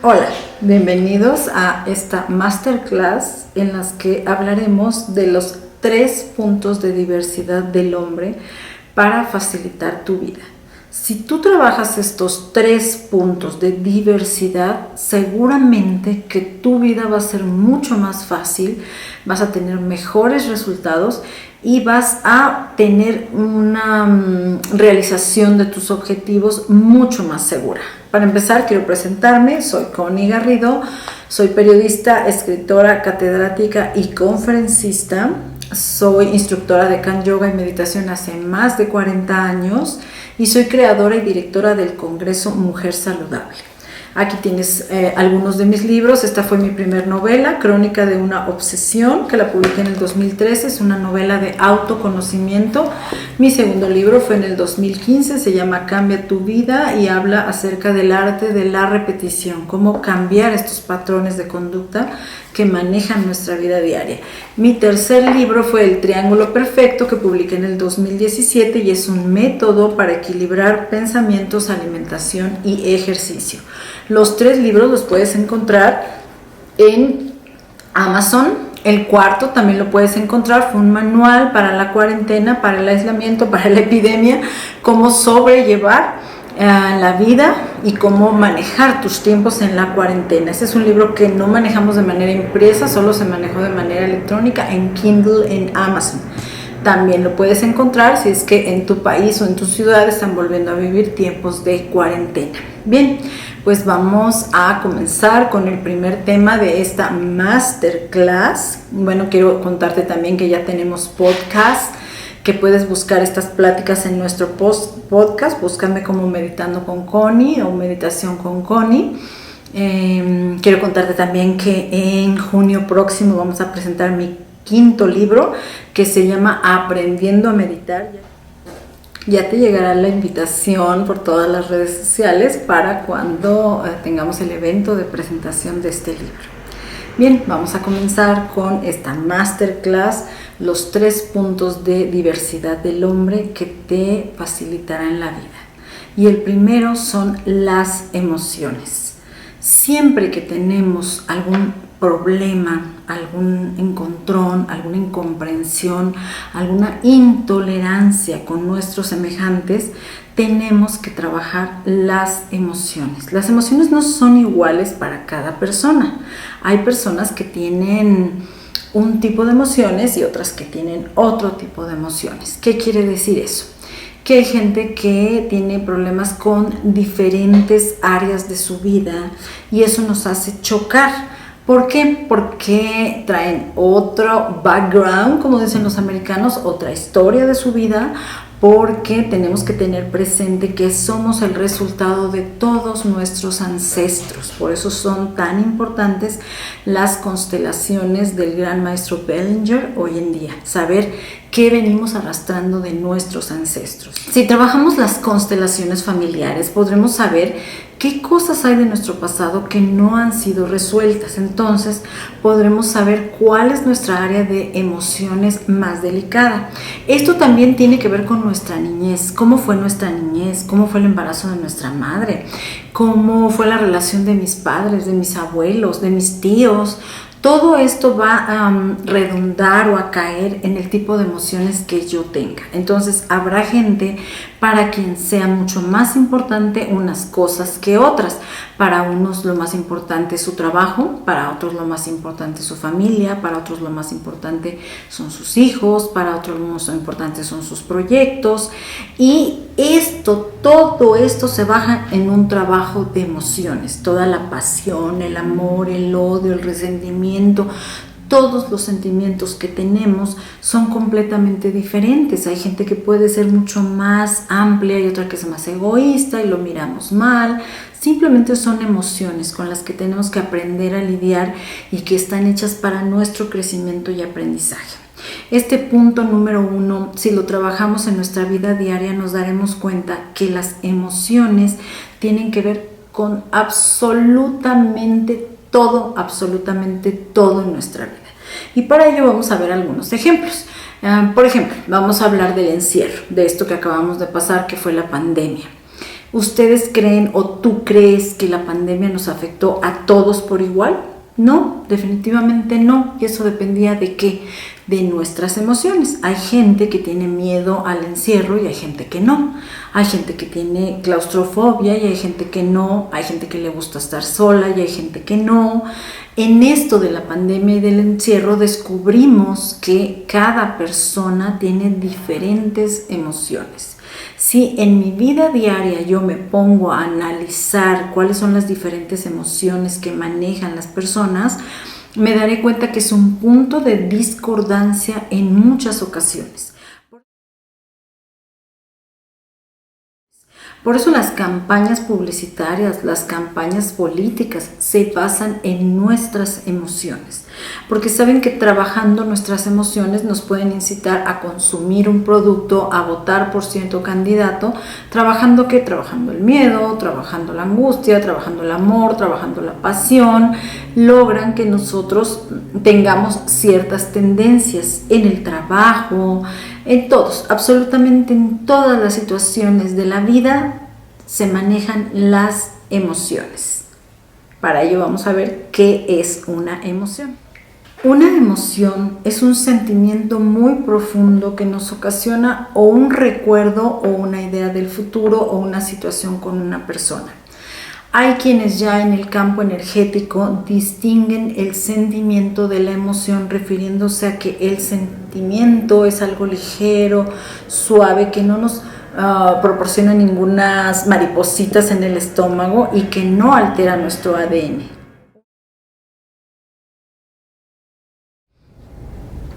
Hola, bienvenidos a esta masterclass en las que hablaremos de los 3 puntos de diversidad del hombre para facilitar tu vida. Si tú trabajas estos 3 puntos de diversidad, seguramente que tu vida va a ser mucho más fácil, vas a tener mejores resultados y vas a tener una realización de tus objetivos mucho más segura. Para empezar, quiero presentarme. Soy Connie Garrido, soy periodista, escritora, catedrática y conferencista. Soy instructora de Kan Yoga y meditación hace más de 40 años y soy creadora y directora del Congreso Mujer Saludable. Aquí tienes algunos de mis libros. Esta fue mi primer novela, Crónica de una obsesión, que la publiqué en el 2013. Es una novela de autoconocimiento. Mi segundo libro fue en el 2015, se llama Cambia tu vida y habla acerca del arte de la repetición, cómo cambiar estos patrones de conducta que manejan nuestra vida diaria. Mi tercer libro fue El Triángulo Perfecto, que publiqué en el 2017 y es un método para equilibrar pensamientos, alimentación y ejercicio. Los 3 libros los puedes encontrar en Amazon. El cuarto también lo puedes encontrar, fue un manual para la cuarentena, para el aislamiento, para la epidemia, cómo sobrellevar la vida y cómo manejar tus tiempos en la cuarentena. Este es un libro que no manejamos de manera impresa, solo se manejó de manera electrónica en Kindle en Amazon. También lo puedes encontrar si es que en tu país o en tu ciudad están volviendo a vivir tiempos de cuarentena. Bien, pues vamos a comenzar con el primer tema de esta masterclass. Bueno, quiero contarte también que ya tenemos podcast, que puedes buscar estas pláticas en nuestro podcast. Búscame como Meditando con Connie o Meditación con Connie. Quiero contarte también que en junio próximo vamos a presentar mi 5º libro, que se llama Aprendiendo a Meditar. Ya te llegará la invitación por todas las redes sociales para cuando tengamos el evento de presentación de este libro. Bien, vamos a comenzar con esta masterclass, los 3 puntos de diversidad del hombre que te facilitarán la vida. Y el primero son las emociones. Siempre que tenemos algún problema, algún encontrón, alguna incomprensión, alguna intolerancia con nuestros semejantes, tenemos que trabajar las emociones. Las emociones no son iguales para cada persona. Hay personas que tienen un tipo de emociones y otras que tienen otro tipo de emociones. ¿Qué quiere decir eso? Que hay gente que tiene problemas con diferentes áreas de su vida y eso nos hace chocar. ¿Por qué? Porque traen otro background, como dicen los americanos, otra historia de su vida, porque tenemos que tener presente que somos el resultado de todos nuestros ancestros. Por eso son tan importantes las constelaciones del gran maestro Bellinger hoy en día. Saber qué venimos arrastrando de nuestros ancestros. Si trabajamos las constelaciones familiares, podremos saber qué cosas hay de nuestro pasado que no han sido resueltas. Entonces podremos saber cuál es nuestra área de emociones más delicada. Esto también tiene que ver con nuestra niñez. ¿Cómo fue nuestra niñez? ¿Cómo fue el embarazo de nuestra madre? ¿Cómo fue la relación de mis padres, de mis abuelos, de mis tíos? Todo esto va a redundar o a caer en el tipo de emociones que yo tenga. Entonces habrá gente para quien sea mucho más importante unas cosas que otras. Para unos lo más importante es su trabajo, para otros lo más importante es su familia, para otros lo más importante son sus hijos, para otros lo más importante son sus proyectos. Y todo esto se baja en un trabajo de emociones. Toda la pasión, el amor, el odio, el resentimiento, todos los sentimientos que tenemos son completamente diferentes. Hay gente que puede ser mucho más amplia y otra que es más egoísta y lo miramos mal. Simplemente son emociones con las que tenemos que aprender a lidiar y que están hechas para nuestro crecimiento y aprendizaje. Este punto número 1, si lo trabajamos en nuestra vida diaria, nos daremos cuenta que las emociones tienen que ver con absolutamente todo en nuestra vida. Y para ello vamos a ver algunos ejemplos. Por ejemplo, vamos a hablar del encierro, de esto que acabamos de pasar, que fue la pandemia. ¿Ustedes creen o tú crees que la pandemia nos afectó a todos por igual? No, definitivamente no. Y eso dependía de qué, de nuestras emociones. Hay gente que tiene miedo al encierro y hay gente que no. Hay gente que tiene claustrofobia y hay gente que no. Hay gente que le gusta estar sola y hay gente que no. En esto de la pandemia y del encierro descubrimos que cada persona tiene diferentes emociones. Si en mi vida diaria yo me pongo a analizar cuáles son las diferentes emociones que manejan las personas, me daré cuenta que es un punto de discordancia en muchas ocasiones. Por eso las campañas publicitarias, las campañas políticas se basan en nuestras emociones, porque saben que trabajando nuestras emociones nos pueden incitar a consumir un producto, a votar por cierto candidato, trabajando ¿qué? Trabajando el miedo, trabajando la angustia, trabajando el amor, trabajando la pasión, logran que nosotros tengamos ciertas tendencias en el trabajo, en todos, absolutamente en todas las situaciones de la vida se manejan las emociones. Para ello vamos a ver qué es una emoción. Una emoción es un sentimiento muy profundo que nos ocasiona o un recuerdo o una idea del futuro o una situación con una persona. Hay quienes ya en el campo energético distinguen el sentimiento de la emoción refiriéndose a que el sentimiento es algo ligero, suave, que no nos proporciona ninguna maripositas en el estómago y que no altera nuestro ADN.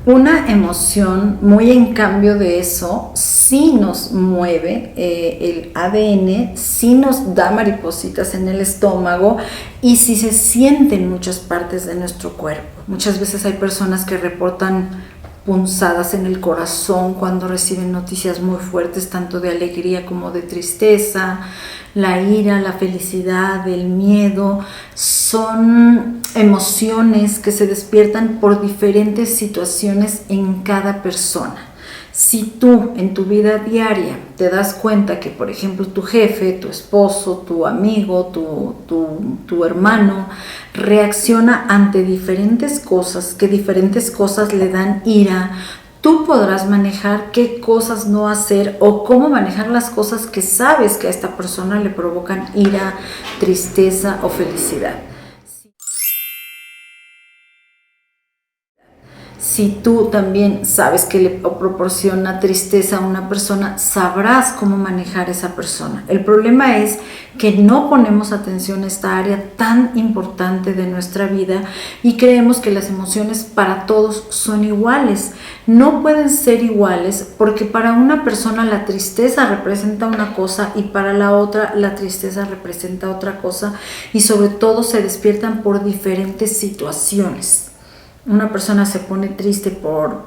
Una emoción, muy en cambio de eso, sí nos mueve el ADN, sí nos da maripositas en el estómago y sí se siente en muchas partes de nuestro cuerpo. Muchas veces hay personas que reportan punzadas en el corazón cuando reciben noticias muy fuertes, tanto de alegría como de tristeza. La ira, la felicidad, el miedo, son emociones que se despiertan por diferentes situaciones en cada persona. Si tú en tu vida diaria te das cuenta que, por ejemplo, tu jefe, tu esposo, tu amigo, tu hermano reacciona ante diferentes cosas, que diferentes cosas le dan ira, tú podrás manejar qué cosas no hacer o cómo manejar las cosas que sabes que a esta persona le provocan ira, tristeza o felicidad. Si tú también sabes que le proporciona tristeza a una persona, sabrás cómo manejar a esa persona. El problema es que no ponemos atención a esta área tan importante de nuestra vida y creemos que las emociones para todos son iguales. No pueden ser iguales porque para una persona la tristeza representa una cosa y para la otra la tristeza representa otra cosa y sobre todo se despiertan por diferentes situaciones. Una persona se pone triste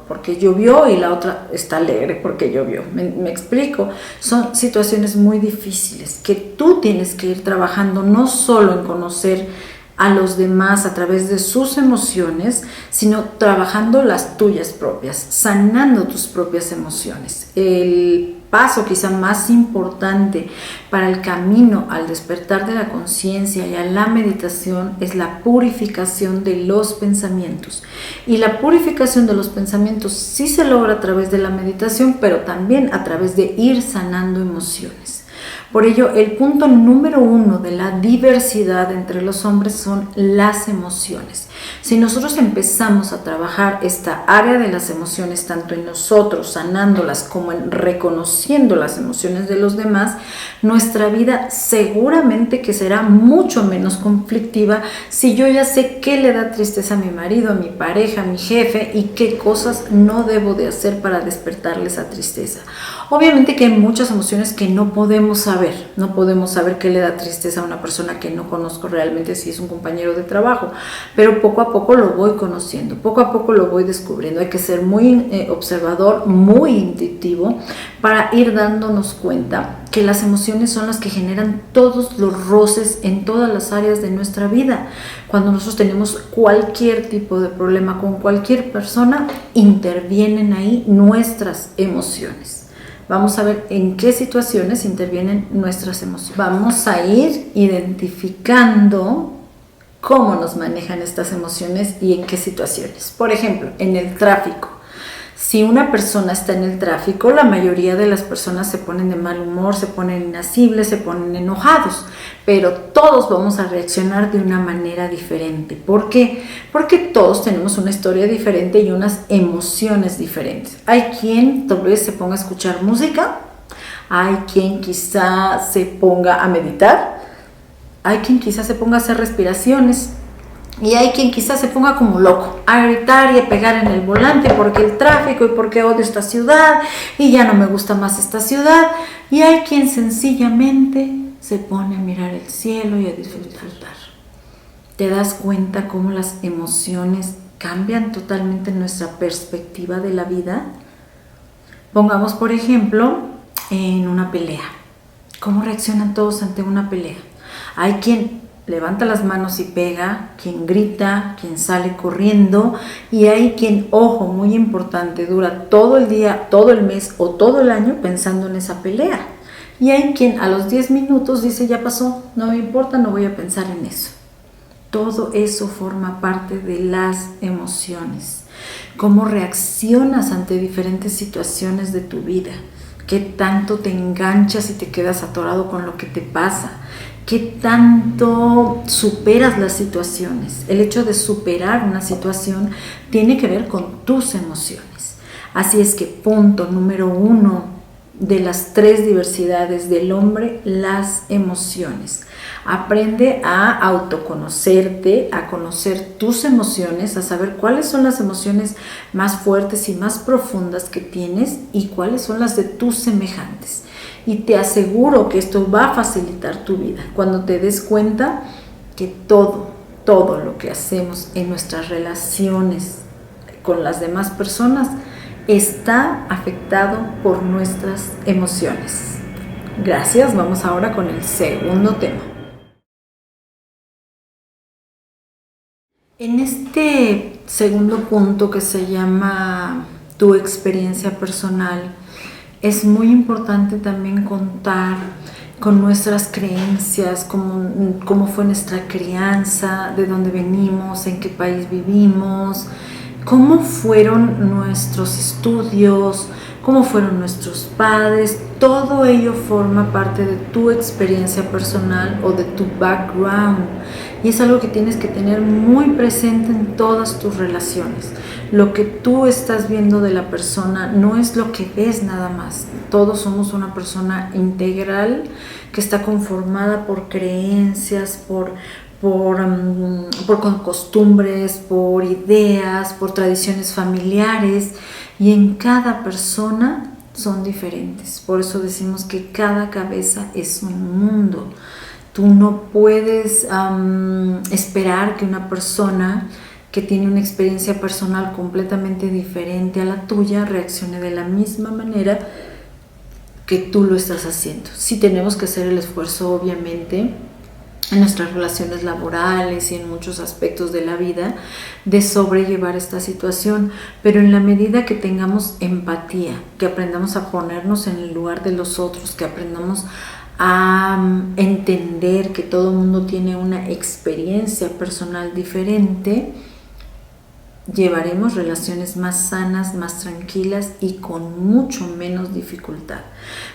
porque llovió y la otra está alegre porque llovió. ¿Me explico? Son situaciones muy difíciles que tú tienes que ir trabajando no solo en conocer a los demás a través de sus emociones, sino trabajando las tuyas propias, sanando tus propias emociones. El paso quizá más importante para el camino al despertar de la conciencia y a la meditación es la purificación de los pensamientos. Y la purificación de los pensamientos sí se logra a través de la meditación, pero también a través de ir sanando emociones. Por ello, el punto número 1 de la diversidad entre los hombres son las emociones. Si nosotros empezamos a trabajar esta área de las emociones, tanto en nosotros, sanándolas, como en reconociendo las emociones de los demás, nuestra vida seguramente que será mucho menos conflictiva si yo ya sé qué le da tristeza a mi marido, a mi pareja, a mi jefe y qué cosas no debo de hacer para despertarles esa tristeza. Obviamente que hay muchas emociones que no podemos saber qué le da tristeza a una persona que no conozco realmente si es un compañero de trabajo, pero poco a poco lo voy conociendo, poco a poco lo voy descubriendo. Hay que ser muy observador, muy intuitivo para ir dándonos cuenta que las emociones son las que generan todos los roces en todas las áreas de nuestra vida. Cuando nosotros tenemos cualquier tipo de problema con cualquier persona, intervienen ahí nuestras emociones. Vamos a ver en qué situaciones intervienen nuestras emociones. Vamos a ir identificando cómo nos manejan estas emociones y en qué situaciones. Por ejemplo, en el tráfico. Si una persona está en el tráfico, la mayoría de las personas se ponen de mal humor, se ponen irascibles, se ponen enojados, pero todos vamos a reaccionar de una manera diferente. ¿Por qué? Porque todos tenemos una historia diferente y unas emociones diferentes. Hay quien tal vez se ponga a escuchar música, hay quien quizá se ponga a meditar, hay quien quizá se ponga a hacer respiraciones, y hay quien quizás se ponga como loco a gritar y a pegar en el volante porque el tráfico y porque odio esta ciudad y ya no me gusta más esta ciudad. Y hay quien sencillamente se pone a mirar el cielo y a disfrutar. ¿Te das cuenta cómo las emociones cambian totalmente nuestra perspectiva de la vida? Pongamos, por ejemplo, en una pelea. ¿Cómo reaccionan todos ante una pelea? Hay quien levanta las manos y pega, quien grita, quien sale corriendo, y hay quien, ojo, muy importante, dura todo el día, todo el mes o todo el año pensando en esa pelea. Y hay quien a los 10 minutos dice, ya pasó, no me importa, no voy a pensar en eso. Todo eso forma parte de las emociones. Cómo reaccionas ante diferentes situaciones de tu vida. Qué tanto te enganchas y te quedas atorado con lo que te pasa. ¿Qué tanto superas las situaciones? El hecho de superar una situación tiene que ver con tus emociones. Así es que punto número 1 de las 3 diversidades del hombre, las emociones. Aprende a autoconocerte, a conocer tus emociones, a saber cuáles son las emociones más fuertes y más profundas que tienes y cuáles son las de tus semejantes. Y te aseguro que esto va a facilitar tu vida cuando te des cuenta que todo lo que hacemos en nuestras relaciones con las demás personas está afectado por nuestras emociones. Gracias, vamos ahora con el segundo tema. En este segundo punto que se llama tu experiencia personal, es muy importante también contar con nuestras creencias, cómo fue nuestra crianza, de dónde venimos, en qué país vivimos, cómo fueron nuestros estudios, cómo fueron nuestros padres. Todo ello forma parte de tu experiencia personal o de tu background. Y es algo que tienes que tener muy presente en todas tus relaciones. Lo que tú estás viendo de la persona no es lo que ves nada más. Todos somos una persona integral que está conformada por creencias, por costumbres, por ideas, por tradiciones familiares, y en cada persona son diferentes. Por eso decimos que cada cabeza es un mundo. Tú no puedes esperar que una persona que tiene una experiencia personal completamente diferente a la tuya reaccione de la misma manera que tú lo estás haciendo. Sí tenemos que hacer el esfuerzo, obviamente, en nuestras relaciones laborales y en muchos aspectos de la vida, de sobrellevar esta situación, pero en la medida que tengamos empatía, que aprendamos a ponernos en el lugar de los otros, que aprendamos a entender que todo el mundo tiene una experiencia personal diferente, llevaremos relaciones más sanas, más tranquilas y con mucho menos dificultad.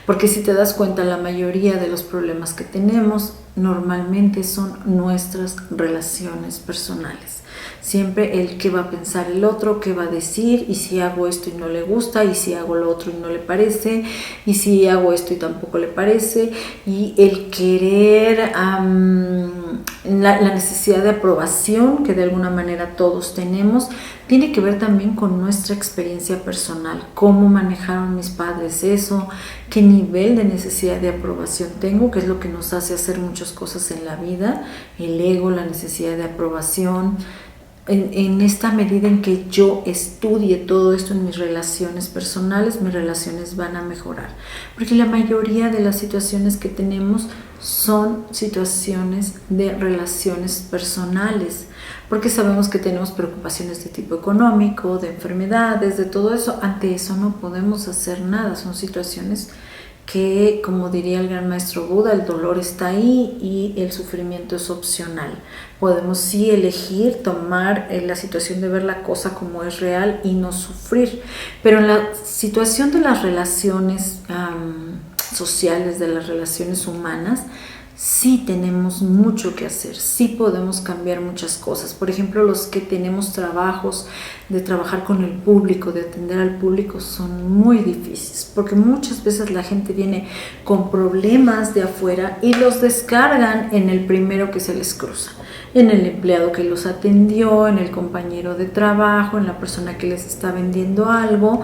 Porque si te das cuenta, la mayoría de los problemas que tenemos normalmente son nuestras relaciones personales. Siempre el qué va a pensar el otro, qué va a decir, y si hago esto y no le gusta, y si hago lo otro y no le parece, y si hago esto y tampoco le parece, y el querer, la necesidad de aprobación que de alguna manera todos tenemos, tiene que ver también con nuestra experiencia personal, cómo manejaron mis padres eso, qué nivel de necesidad de aprobación tengo, que es lo que nos hace hacer muchas cosas en la vida, el ego, la necesidad de aprobación. en esta medida en que yo estudie todo esto en mis relaciones personales, mis relaciones van a mejorar. Porque la mayoría de las situaciones que tenemos son situaciones de relaciones personales. Porque sabemos que tenemos preocupaciones de tipo económico, de enfermedades, de todo eso. Ante eso no podemos hacer nada. Son situaciones que, como diría el gran maestro Buda, el dolor está ahí y el sufrimiento es opcional. Podemos sí elegir tomar la situación de ver la cosa como es real y no sufrir, pero en la situación de las relaciones sociales, de las relaciones humanas, sí tenemos mucho que hacer, sí podemos cambiar muchas cosas. Por ejemplo, los que tenemos trabajos de trabajar con el público, de atender al público, son muy difíciles, porque muchas veces la gente viene con problemas de afuera y los descargan en el primero que se les cruza, en el empleado que los atendió, en el compañero de trabajo, en la persona que les está vendiendo algo,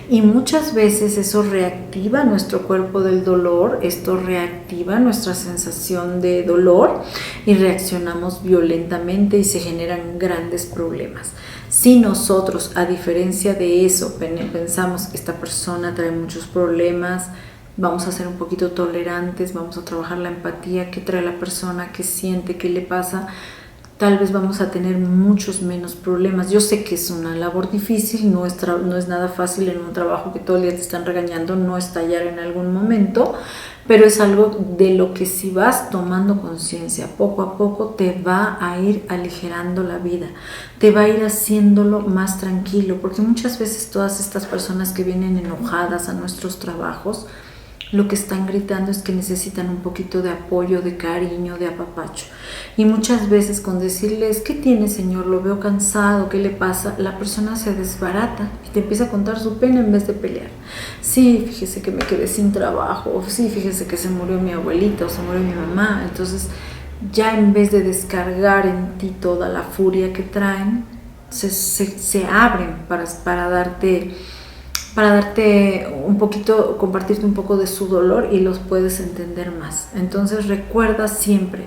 y muchas veces eso reactiva nuestro cuerpo del dolor, esto reactiva nuestra sensación de dolor y reaccionamos violentamente y se generan grandes problemas. Si nosotros, a diferencia de eso, pensamos que esta persona trae muchos problemas, vamos a ser un poquito tolerantes, vamos a trabajar la empatía, qué trae la persona, qué siente, qué le pasa, tal vez vamos a tener muchos menos problemas. Yo sé que es una labor difícil, no es nada fácil en un trabajo que todo el día te están regañando, no estallar en algún momento, pero es algo de lo que si vas tomando conciencia, poco a poco te va a ir aligerando la vida, te va a ir haciéndolo más tranquilo, porque muchas veces todas estas personas que vienen enojadas a nuestros trabajos, lo que están gritando es que necesitan un poquito de apoyo, de cariño, de apapacho. Y muchas veces con decirles, ¿qué tiene, señor? Lo veo cansado, ¿qué le pasa? La persona se desbarata y te empieza a contar su pena en vez de pelear. Sí, fíjese que me quedé sin trabajo, o sí, fíjese que se murió mi abuelita o se murió mi mamá. Entonces, ya en vez de descargar en ti toda la furia que traen, se abren para darte un poquito, compartirte un poco de su dolor y los puedes entender más. Entonces recuerda siempre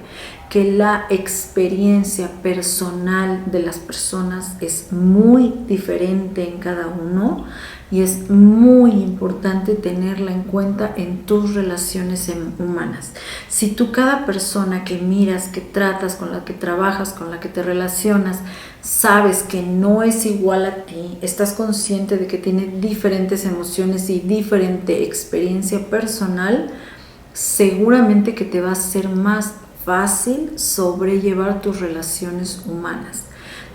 que la experiencia personal de las personas es muy diferente en cada uno y es muy importante tenerla en cuenta en tus relaciones humanas. Si tú cada persona que miras, que tratas, con la que trabajas, con la que te relacionas, sabes que no es igual a ti, estás consciente de que tiene diferentes emociones y diferente experiencia personal, seguramente que te va a ser más fácil sobrellevar tus relaciones humanas.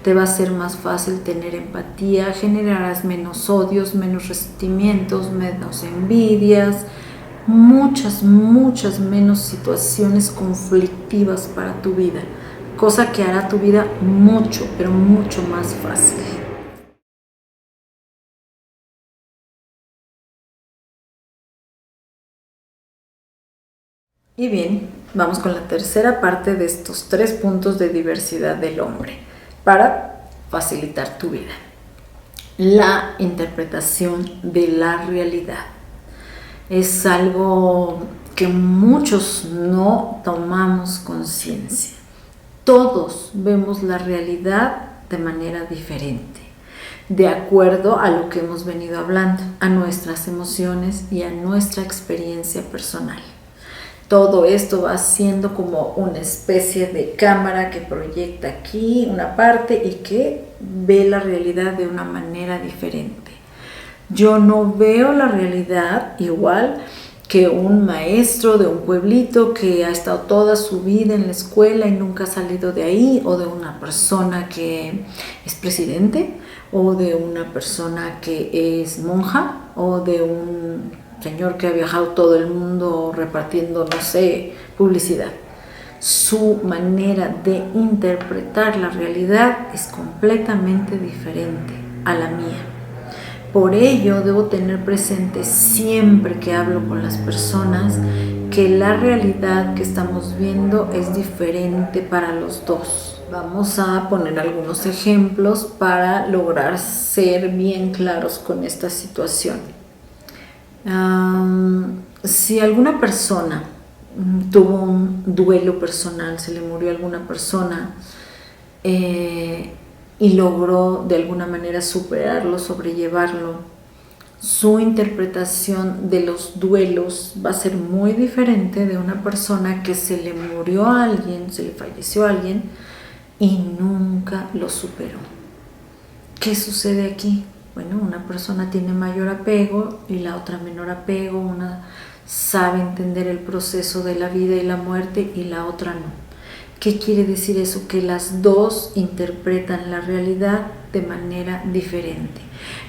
Te va a ser más fácil tener empatía, generarás menos odios, menos resentimientos, menos envidias, muchas menos situaciones conflictivas para tu vida, cosa que hará tu vida mucho, pero mucho más fácil. Y bien, vamos con la tercera parte de estos 3 puntos de diversidad del hombre para facilitar tu vida. La interpretación de la realidad. Es algo que muchos no tomamos conciencia. Todos vemos la realidad de manera diferente, de acuerdo a lo que hemos venido hablando, a nuestras emociones y a nuestra experiencia personal. Todo esto va siendo como una especie de cámara que proyecta aquí una parte y que ve la realidad de una manera diferente. Yo no veo la realidad igual que un maestro de un pueblito que ha estado toda su vida en la escuela y nunca ha salido de ahí, o de una persona que es presidente, o de una persona que es monja, o de un señor que ha viajado todo el mundo repartiendo, no sé, publicidad. Su manera de interpretar la realidad es completamente diferente a la mía. Por ello, debo tener presente siempre que hablo con las personas que la realidad que estamos viendo es diferente para los dos. Vamos a poner algunos ejemplos para lograr ser bien claros con esta situación. Si alguna persona tuvo un duelo personal, se le murió alguna persona, y logró de alguna manera superarlo, sobrellevarlo, su interpretación de los duelos va a ser muy diferente de una persona que se le murió a alguien, se le falleció a alguien y nunca lo superó. ¿Qué sucede aquí? Bueno, una persona tiene mayor apego y la otra menor apego, una sabe entender el proceso de la vida y la muerte y la otra no. ¿Qué quiere decir eso? Que las dos interpretan la realidad de manera diferente.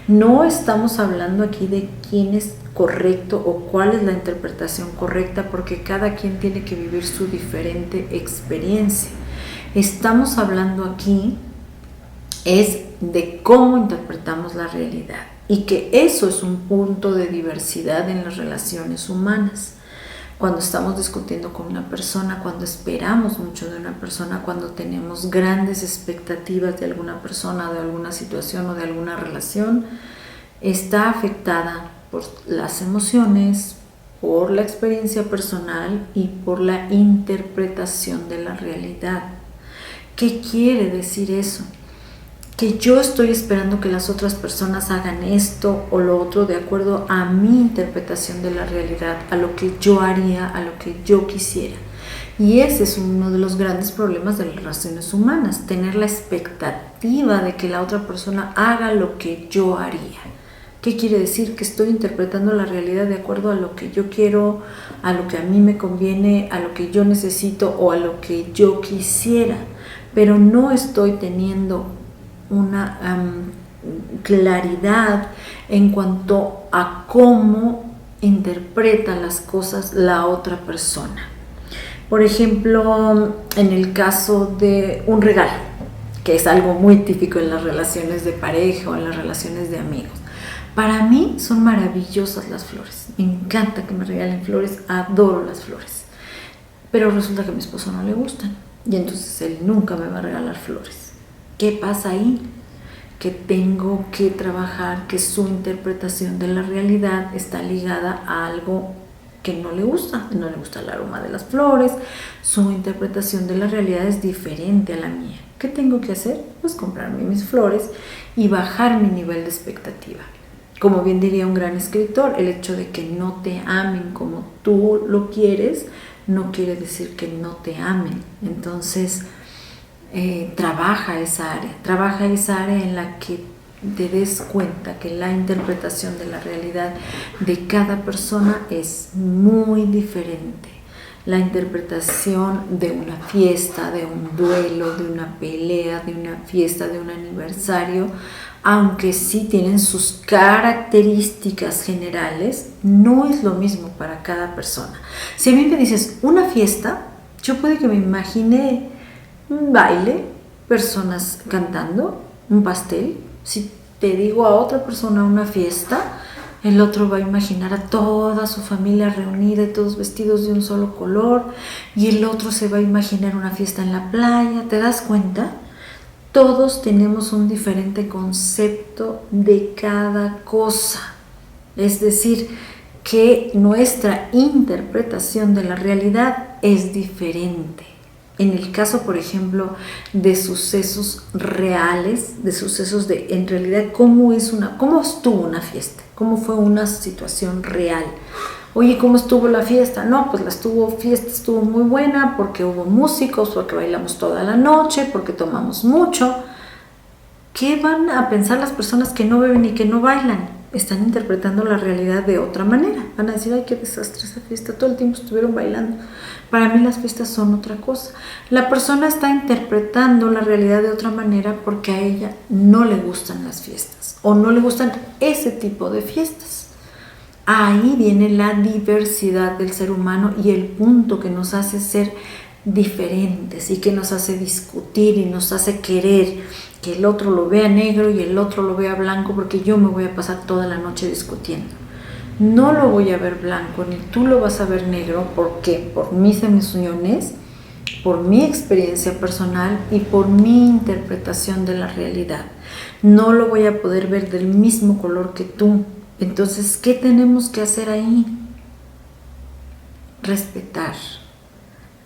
No estamos hablando aquí de quién es correcto o cuál es la interpretación correcta, porque cada quien tiene que vivir su diferente experiencia. Estamos hablando aquí es de cómo interpretamos la realidad y que eso es un punto de diversidad en las relaciones humanas. Cuando estamos discutiendo con una persona, cuando esperamos mucho de una persona, cuando tenemos grandes expectativas de alguna persona, de alguna situación o de alguna relación, está afectada por las emociones, por la experiencia personal y por la interpretación de la realidad. ¿Qué quiere decir eso? Que yo estoy esperando que las otras personas hagan esto o lo otro de acuerdo a mi interpretación de la realidad, a lo que yo haría, a lo que yo quisiera. Y ese es uno de los grandes problemas de las relaciones humanas, tener la expectativa de que la otra persona haga lo que yo haría. ¿Qué quiere decir? Que estoy interpretando la realidad de acuerdo a lo que yo quiero, a lo que a mí me conviene, a lo que yo necesito o a lo que yo quisiera, pero no estoy teniendo una claridad en cuanto a cómo interpreta las cosas la otra persona. Por ejemplo, en el caso de un regalo, que es algo muy típico en las relaciones de pareja o en las relaciones de amigos. Para mí son maravillosas las flores, me encanta que me regalen flores, adoro las flores, pero resulta que a mi esposo no le gustan y entonces él nunca me va a regalar flores. ¿Qué pasa ahí? Que tengo que trabajar, que su interpretación de la realidad está ligada a algo que no le gusta el aroma de las flores, su interpretación de la realidad es diferente a la mía. ¿Qué tengo que hacer? Pues comprarme mis flores y bajar mi nivel de expectativa. Como bien diría un gran escritor, el hecho de que no te amen como tú lo quieres no quiere decir que no te amen. Entonces, trabaja esa área en la que te des cuenta que la interpretación de la realidad de cada persona es muy diferente. La interpretación de una fiesta, de un duelo, de una pelea, de una fiesta, de un aniversario, aunque sí tienen sus características generales, no es lo mismo para cada persona. Si a mí me dices una fiesta, yo puede que me imagine un baile, personas cantando, un pastel. Si te digo a otra persona una fiesta, el otro va a imaginar a toda su familia reunida y todos vestidos de un solo color, y el otro se va a imaginar una fiesta en la playa. ¿Te das cuenta? Todos tenemos un diferente concepto de cada cosa. Es decir, que nuestra interpretación de la realidad es diferente. En el caso, por ejemplo, de sucesos reales, de sucesos de, en realidad, cómo estuvo una fiesta, cómo fue una situación real. Oye, ¿cómo estuvo la fiesta? No, pues fiesta estuvo muy buena porque hubo músicos, porque bailamos toda la noche, porque tomamos mucho. ¿Qué van a pensar las personas que no beben y que no bailan? Están interpretando la realidad de otra manera. Van a decir, ay, qué desastre esa fiesta, todo el tiempo estuvieron bailando. Para mí las fiestas son otra cosa. La persona está interpretando la realidad de otra manera porque a ella no le gustan las fiestas o no le gustan ese tipo de fiestas. Ahí viene la diversidad del ser humano y el punto que nos hace ser diferentes y que nos hace discutir y nos hace querer que el otro lo vea negro y el otro lo vea blanco, porque yo me voy a pasar toda la noche discutiendo. No lo voy a ver blanco, ni tú lo vas a ver negro. ¿Por qué? Por mis emociones, por mi experiencia personal y por mi interpretación de la realidad. No lo voy a poder ver del mismo color que tú. Entonces, ¿qué tenemos que hacer ahí? Respetar.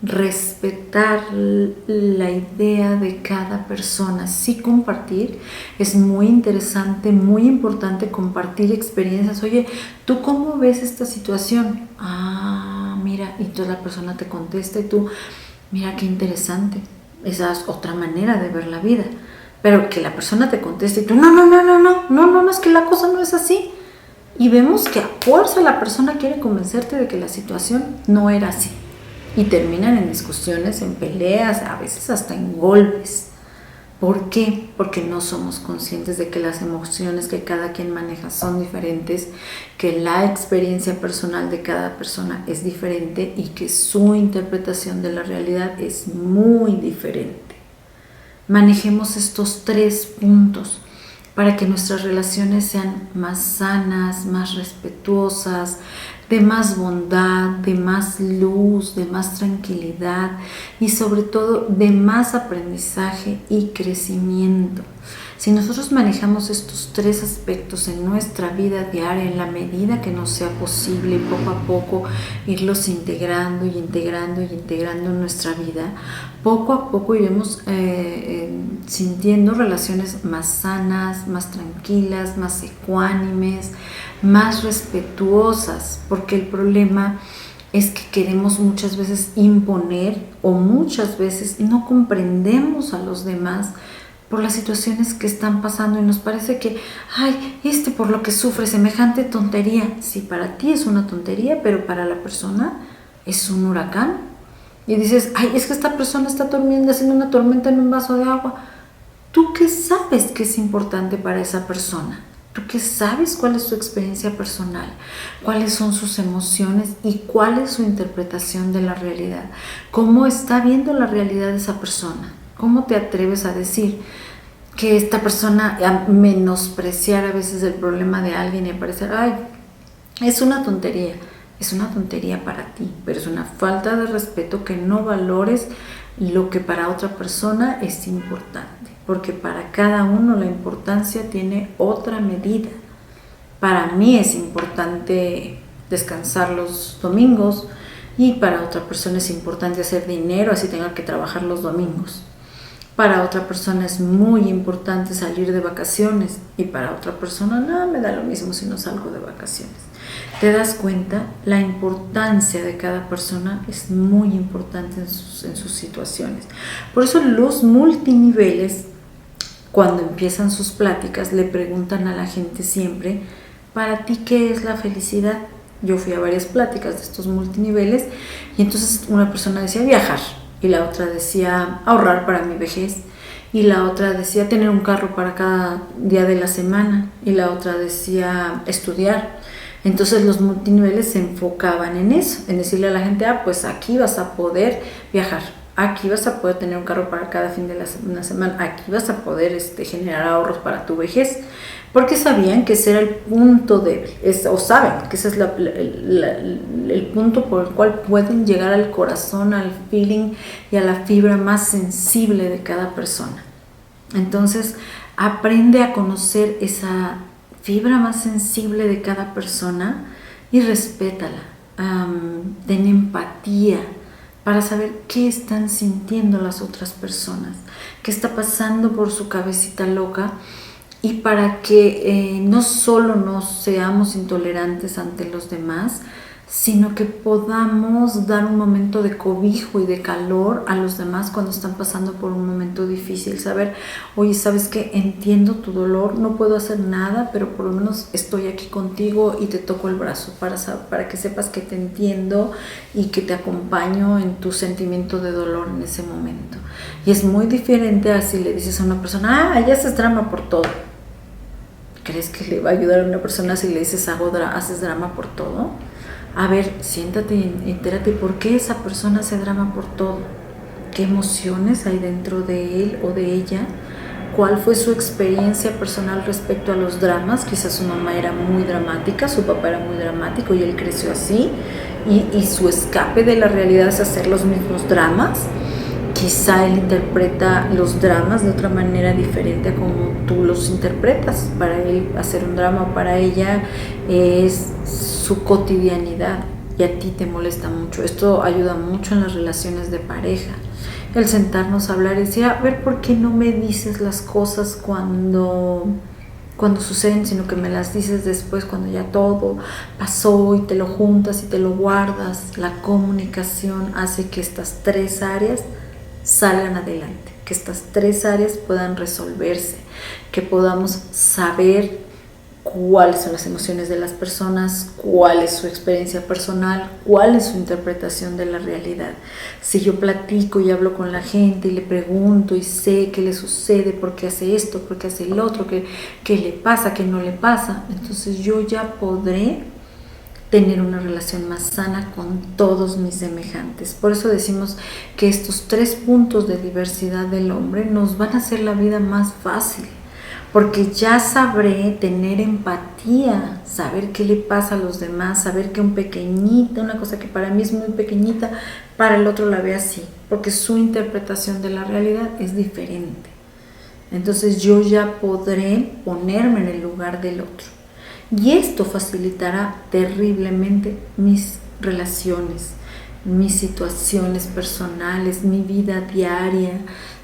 respetar la idea de cada persona, sí compartir. Es muy interesante, muy importante compartir experiencias. Oye, ¿tú cómo ves esta situación? Ah, mira, y entonces la persona te contesta y tú, mira qué interesante, esa es otra manera de ver la vida. Pero que la persona te conteste y tú, no, es que la cosa no es así. Y vemos que a fuerza la persona quiere convencerte de que la situación no era así. Y terminan en discusiones, en peleas, a veces hasta en golpes. ¿Por qué? Porque no somos conscientes de que las emociones que cada quien maneja son diferentes, que la experiencia personal de cada persona es diferente y que su interpretación de la realidad es muy diferente. Manejemos estos 3 puntos para que nuestras relaciones sean más sanas, más respetuosas, de más bondad, de más luz, de más tranquilidad y sobre todo de más aprendizaje y crecimiento. Si nosotros manejamos estos 3 aspectos en nuestra vida diaria, en la medida que nos sea posible, poco a poco irlos integrando en nuestra vida, poco a poco iremos sintiendo relaciones más sanas, más tranquilas, más ecuánimes, más respetuosas, porque el problema es que queremos muchas veces imponer o muchas veces no comprendemos a los demás por las situaciones que están pasando y nos parece que, ay, por lo que sufre, semejante tontería. Sí, para ti es una tontería, pero para la persona es un huracán. Y dices, ay, es que esta persona está durmiendo, haciendo una tormenta en un vaso de agua. ¿Tú qué sabes que es importante para esa persona? ¿Tú qué sabes cuál es su experiencia personal? ¿Cuáles son sus emociones? ¿Y cuál es su interpretación de la realidad? ¿Cómo está viendo la realidad de esa persona? ¿Cómo te atreves a decir que esta persona, a menospreciar a veces el problema de alguien y a parecer, ay, es una tontería? Es una tontería para ti, pero es una falta de respeto que no valores lo que para otra persona es importante, porque para cada uno la importancia tiene otra medida. Para mí es importante descansar los domingos y para otra persona es importante hacer dinero, así tenga que trabajar los domingos. Para otra persona es muy importante salir de vacaciones y para otra persona no, me da lo mismo si no salgo de vacaciones. ¿Te das cuenta? La importancia de cada persona es muy importante en sus situaciones. Por eso los multiniveles, cuando empiezan sus pláticas, le preguntan a la gente siempre, ¿para ti qué es la felicidad? Yo fui a varias pláticas de estos multiniveles y entonces una persona decía viajar y la otra decía ahorrar para mi vejez y la otra decía tener un carro para cada día de la semana y la otra decía estudiar. Entonces los multiniveles se enfocaban en eso, en decirle a la gente, pues aquí vas a poder viajar, aquí vas a poder tener un carro para cada fin de una semana, aquí vas a poder generar ahorros para tu vejez, porque sabían que ese era el punto débil, o saben que ese es el punto por el cual pueden llegar al corazón, al feeling y a la fibra más sensible de cada persona. Entonces aprende a conocer esa fibra más sensible de cada persona y respétala, ten empatía para saber qué están sintiendo las otras personas, qué está pasando por su cabecita loca y para que no solo no seamos intolerantes ante los demás, sino que podamos dar un momento de cobijo y de calor a los demás cuando están pasando por un momento difícil. Saber, oye, ¿sabes qué? Entiendo tu dolor, no puedo hacer nada, pero por lo menos estoy aquí contigo y te toco el brazo para que sepas que te entiendo y que te acompaño en tu sentimiento de dolor en ese momento. Y es muy diferente a si le dices a una persona, ya haces drama por todo. ¿Crees que le va a ayudar a una persona si le dices haces drama por todo? A ver, siéntate y entérate por qué esa persona hace drama por todo. ¿Qué emociones hay dentro de él o de ella? ¿Cuál fue su experiencia personal respecto a los dramas? Quizás su mamá era muy dramática, su papá era muy dramático y él creció así. Y su escape de la realidad es hacer los mismos dramas. Quizá él interpreta los dramas de otra manera diferente a como tú los interpretas. Para él hacer un drama o para ella es su cotidianidad y a ti te molesta mucho. Esto ayuda mucho en las relaciones de pareja. El sentarnos a hablar y decir, a ver, ¿por qué no me dices las cosas cuando suceden, sino que me las dices después, cuando ya todo pasó y te lo juntas y te lo guardas? La comunicación hace que estas 3 áreas salgan adelante, que estas 3 áreas puedan resolverse, que podamos saber cuáles son las emociones de las personas, cuál es su experiencia personal, cuál es su interpretación de la realidad. Si yo platico y hablo con la gente y le pregunto y sé qué le sucede, por qué hace esto, por qué hace el otro, qué le pasa, qué no le pasa, entonces yo ya podré tener una relación más sana con todos mis semejantes. Por eso decimos que estos 3 puntos de diversidad del hombre nos van a hacer la vida más fácil, porque ya sabré tener empatía, saber qué le pasa a los demás, saber que una cosa que para mí es muy pequeñita, para el otro la ve así, porque su interpretación de la realidad es diferente. Entonces yo ya podré ponerme en el lugar del otro. Y esto facilitará terriblemente mis relaciones, mis situaciones personales, mi vida diaria,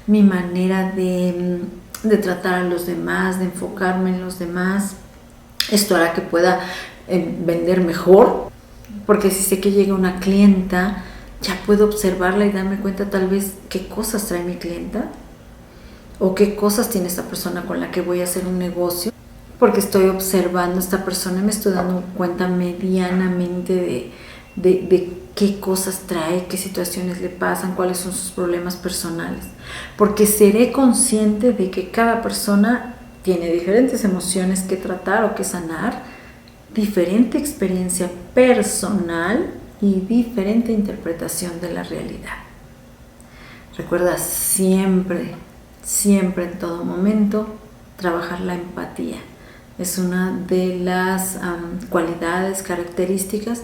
mi manera de tratar a los demás, de enfocarme en los demás. Esto hará que pueda vender mejor, porque si sé que llega una clienta, ya puedo observarla y darme cuenta tal vez qué cosas trae mi clienta o qué cosas tiene esta persona con la que voy a hacer un negocio, porque estoy observando a esta persona y me estoy dando cuenta medianamente de qué cosas trae, qué situaciones le pasan, cuáles son sus problemas personales, porque seré consciente de que cada persona tiene diferentes emociones que tratar o que sanar, diferente experiencia personal y diferente interpretación de la realidad. Recuerda siempre, siempre en todo momento, trabajar la empatía. Es una de las cualidades, características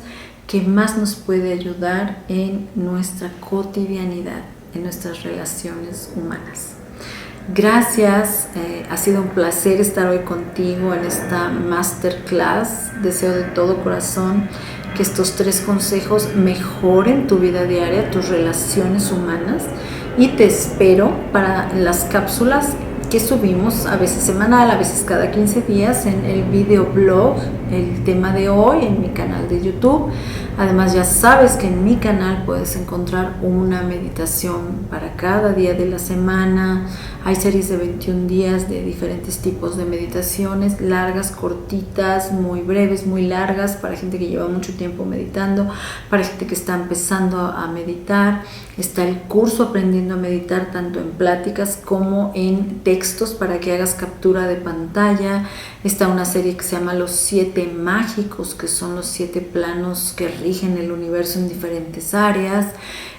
que más nos puede ayudar en nuestra cotidianidad, en nuestras relaciones humanas. Gracias, ha sido un placer estar hoy contigo en esta masterclass. Deseo de todo corazón que estos 3 consejos mejoren tu vida diaria, tus relaciones humanas, y te espero para las cápsulas que subimos a veces semanal, a veces cada 15 días en el videoblog, el tema de hoy en mi canal de YouTube. Además ya sabes que en mi canal puedes encontrar una meditación para cada día de la semana. Hay series de 21 días de diferentes tipos de meditaciones, largas, cortitas, muy breves, muy largas, para gente que lleva mucho tiempo meditando, para gente que está empezando a meditar. Está el curso Aprendiendo a Meditar, tanto en pláticas como en textos para que hagas captura de pantalla. Está una serie que se llama Los 7 Mágicos, que son los 7 planos que rigen el universo en diferentes áreas.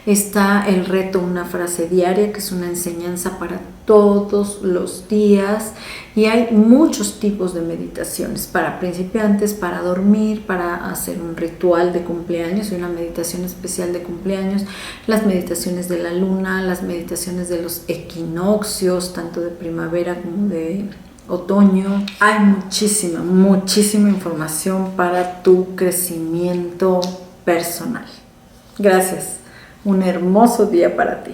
Está el reto Una Frase Diaria, que es una enseñanza para todos los días. Y hay muchos tipos de meditaciones para principiantes, para dormir, para hacer un ritual de cumpleaños y una meditación especial de cumpleaños, las meditaciones de la luna, las meditaciones de los equinoccios, tanto de primavera como de otoño. Hay muchísima información para tu crecimiento personal. Gracias. Un hermoso día para ti.